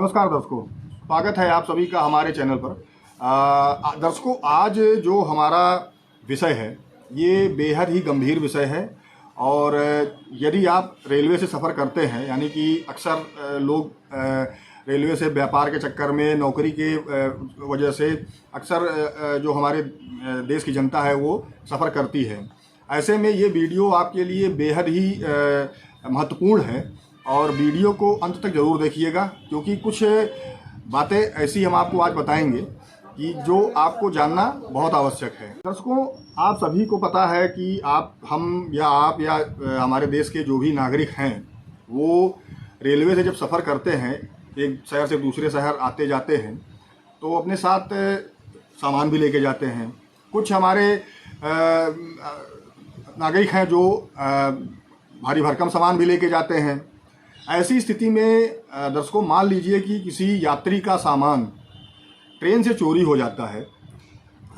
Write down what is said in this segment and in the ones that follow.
नमस्कार दर्शकों, स्वागत है आप सभी का हमारे चैनल पर। दर्शकों, आज जो हमारा विषय है ये बेहद ही गंभीर विषय है। और यदि आप रेलवे से सफ़र करते हैं, यानी कि अक्सर लोग रेलवे से व्यापार के चक्कर में, नौकरी के वजह से अक्सर जो हमारे देश की जनता है वो सफ़र करती है। ऐसे में ये वीडियो आपके लिए बेहद ही महत्वपूर्ण है और वीडियो को अंत तक ज़रूर देखिएगा, क्योंकि कुछ बातें ऐसी हम आपको आज बताएंगे कि जो आपको जानना बहुत आवश्यक है। दर्शकों, आप सभी को पता है कि आप या हमारे देश के जो भी नागरिक हैं वो रेलवे से जब सफ़र करते हैं, एक शहर से दूसरे शहर आते जाते हैं, तो अपने साथ सामान भी लेके जाते हैं। कुछ हमारे नागरिक हैं जो भारी भरकम सामान भी लेके जाते हैं। ऐसी स्थिति में दर्शकों, मान लीजिए कि किसी यात्री का सामान ट्रेन से चोरी हो जाता है।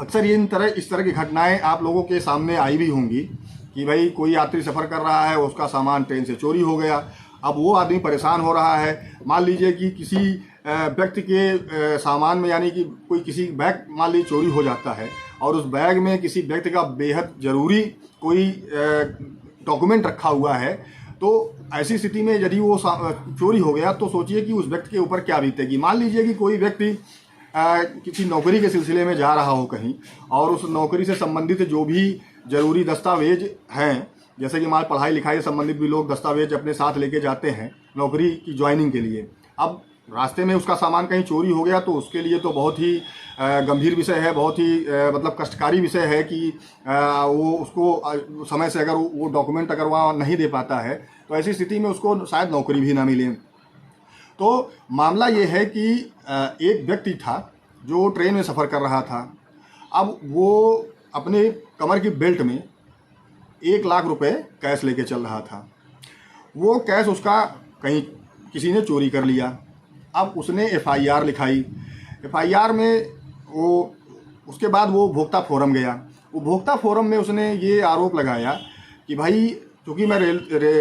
अक्सर इस तरह की घटनाएं आप लोगों के सामने आई भी होंगी कि भाई कोई यात्री सफ़र कर रहा है, उसका सामान ट्रेन से चोरी हो गया। अब वो आदमी परेशान हो रहा है। मान लीजिए कि किसी व्यक्ति के सामान में, यानी कि किसी बैग मान लीजिए चोरी हो जाता है और उस बैग में किसी व्यक्ति का बेहद ज़रूरी कोई डॉक्यूमेंट रखा हुआ है, तो ऐसी स्थिति में यदि वो चोरी हो गया तो सोचिए कि उस व्यक्ति के ऊपर क्या बीतेगी। मान लीजिए कि कोई व्यक्ति किसी नौकरी के सिलसिले में जा रहा हो कहीं, और उस नौकरी से संबंधित जो भी ज़रूरी दस्तावेज हैं, जैसे कि हमारे पढ़ाई लिखाई से संबंधित भी लोग दस्तावेज अपने साथ लेके जाते हैं नौकरी की ज्वाइनिंग के लिए। अब रास्ते में उसका सामान कहीं चोरी हो गया तो उसके लिए तो बहुत ही गंभीर विषय है, बहुत ही मतलब कष्टकारी विषय है कि वो उसको समय से अगर वो डॉक्यूमेंट अगर वहाँ नहीं दे पाता है तो ऐसी स्थिति में उसको शायद नौकरी भी ना मिले। तो मामला ये है कि एक व्यक्ति था जो ट्रेन में सफ़र कर रहा था। अब वो अपने कमर की बेल्ट में 1 लाख रुपए कैश लेके चल रहा था। वो कैश उसका कहीं किसी ने चोरी कर लिया। अब उसने FIR लिखाई। FIR में उसके बाद वो उपभोक्ता फोरम गया। उपभोक्ता फोरम में उसने ये आरोप लगाया कि भाई, क्योंकि मैं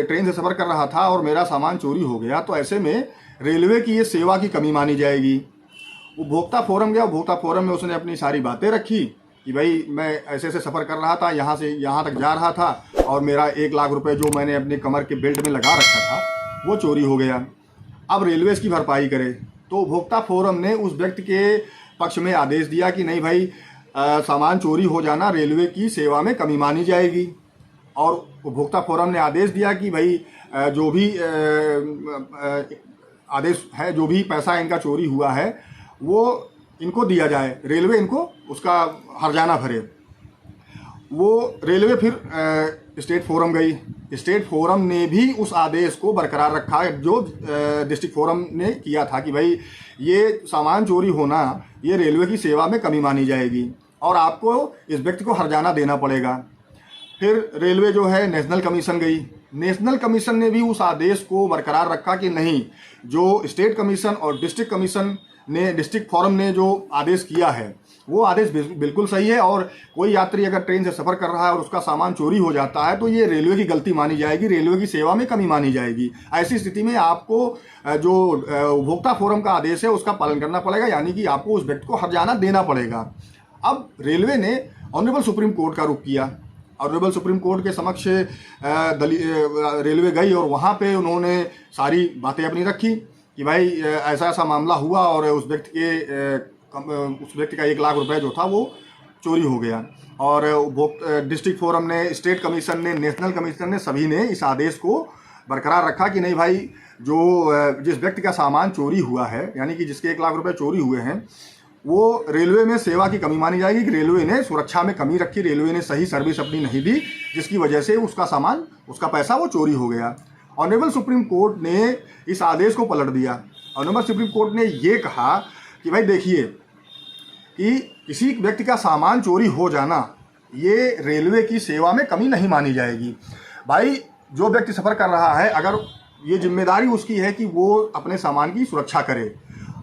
ट्रेन से सफ़र कर रहा था और मेरा सामान चोरी हो गया, तो ऐसे में रेलवे की ये सेवा की कमी मानी जाएगी। उपभोक्ता फोरम गया। उपभोक्ता फोरम में उसने अपनी सारी बातें रखी कि भाई मैं ऐसे सफ़र कर रहा था, यहाँ से यहाँ तक जा रहा था और मेरा 1 लाख रुपए जो मैंने अपने कमर के बेल्ट में लगा रखा था वो चोरी हो गया। अब रेलवे इसकी भरपाई करे। तो उपभोक्ता फोरम ने उस व्यक्ति के पक्ष में आदेश दिया कि नहीं भाई, सामान चोरी हो जाना रेलवे की सेवा में कमी मानी जाएगी। और उपभोक्ता फोरम ने आदेश दिया कि भाई जो भी आदेश है, जो भी पैसा इनका चोरी हुआ है वो इनको दिया जाए, रेलवे इनको उसका हर्जाना भरे। वो रेलवे फिर स्टेट फोरम गई। स्टेट फोरम ने भी उस आदेश को बरकरार रखा जो डिस्ट्रिक्ट फोरम ने किया था कि भाई ये सामान चोरी होना ये रेलवे की सेवा में कमी मानी जाएगी और आपको इस व्यक्ति को हर्जाना देना पड़ेगा। फिर रेलवे जो है नेशनल कमीशन गई। नेशनल कमीशन ने भी उस आदेश को बरकरार रखा कि नहीं, जो स्टेट कमीशन और डिस्ट्रिक्ट कमीशन ने, डिस्ट्रिक्ट फोरम ने जो आदेश किया है वो आदेश बिल्कुल सही है। और कोई यात्री अगर ट्रेन से सफ़र कर रहा है और उसका सामान चोरी हो जाता है तो ये रेलवे की गलती मानी जाएगी, रेलवे की सेवा में कमी मानी जाएगी। ऐसी स्थिति में आपको जो उपभोक्ता फोरम का आदेश है उसका पालन करना पड़ेगा, यानी कि आपको उस व्यक्ति को हर्जाना देना पड़ेगा। अब रेलवे ने ऑनरेबल सुप्रीम कोर्ट का रुख किया। ऑनरेबल सुप्रीम कोर्ट के समक्ष रेलवे गई और वहाँ पे उन्होंने सारी बातें अपनी रखी कि भाई ऐसा ऐसा मामला हुआ और उस व्यक्ति का 1 लाख रुपए जो था वो चोरी हो गया। और डिस्ट्रिक्ट फोरम ने, स्टेट कमीशन ने, नेशनल कमीशन ने, सभी ने इस आदेश को बरकरार रखा कि नहीं भाई, जिस व्यक्ति का सामान चोरी हुआ है, यानी कि जिसके 1 लाख रुपए चोरी हुए हैं, वो रेलवे में सेवा की कमी मानी जाएगी कि रेलवे ने सुरक्षा में कमी रखी, रेलवे ने सही सर्विस अपनी नहीं दी, जिसकी वजह से उसका सामान, उसका पैसा वो चोरी हो गया। ऑनरेबल सुप्रीम कोर्ट ने इस आदेश को पलट दिया। ऑनरेबल सुप्रीम कोर्ट ने ये कहा कि भाई देखिए कि किसी व्यक्ति का सामान चोरी हो जाना ये रेलवे की सेवा में कमी नहीं मानी जाएगी। भाई, जो व्यक्ति सफ़र कर रहा है, अगर ये जिम्मेदारी उसकी है कि वो अपने सामान की सुरक्षा करे,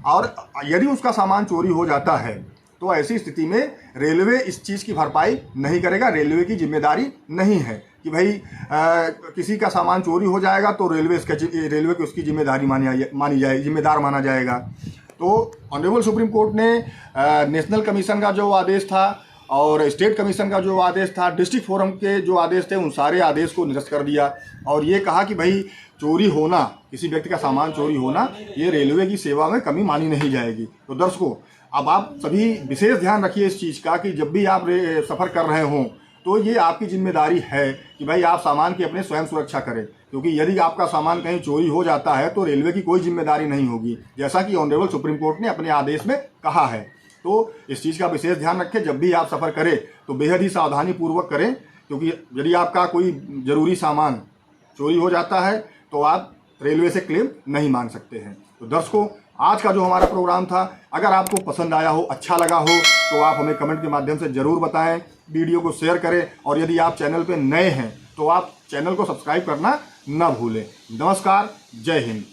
और यदि उसका सामान चोरी हो जाता है तो ऐसी स्थिति में रेलवे इस चीज़ की भरपाई नहीं करेगा। रेलवे की जिम्मेदारी नहीं है कि भाई किसी का सामान चोरी हो जाएगा तो रेलवे की उसकी जिम्मेदारी जिम्मेदार माना जाएगा। तो ऑनरेबल सुप्रीम कोर्ट ने नेशनल कमीशन का जो आदेश था और स्टेट कमीशन का जो आदेश था, डिस्ट्रिक्ट फोरम के जो आदेश थे, उन सारे आदेश को निरस्त कर दिया और ये कहा कि भाई चोरी होना, किसी व्यक्ति का सामान चोरी होना, ये रेलवे की सेवा में कमी मानी नहीं जाएगी। तो दर्शकों, अब आप सभी विशेष ध्यान रखिए इस चीज़ का कि जब भी आप सफ़र कर रहे हों तो ये आपकी जिम्मेदारी है कि भाई आप सामान की अपने स्वयं सुरक्षा करें, क्योंकि यदि आपका सामान कहीं चोरी हो जाता है तो रेलवे की कोई जिम्मेदारी नहीं होगी, जैसा कि ऑनरेबल सुप्रीम कोर्ट ने अपने आदेश में कहा है। तो इस चीज़ का विशेष ध्यान रखें, जब भी आप सफ़र करें तो बेहद ही सावधानी पूर्वक करें, क्योंकि यदि आपका कोई ज़रूरी सामान चोरी हो जाता है तो आप रेलवे से क्लेम नहीं मांग सकते हैं। तो दर्शकों, आज का जो हमारा प्रोग्राम था, अगर आपको पसंद आया हो, अच्छा लगा हो, तो आप हमें कमेंट के माध्यम से ज़रूर बताएं, वीडियो को शेयर करें और यदि आप चैनल पर नए हैं तो आप चैनल को सब्सक्राइब करना न भूलें। नमस्कार, जय हिंद।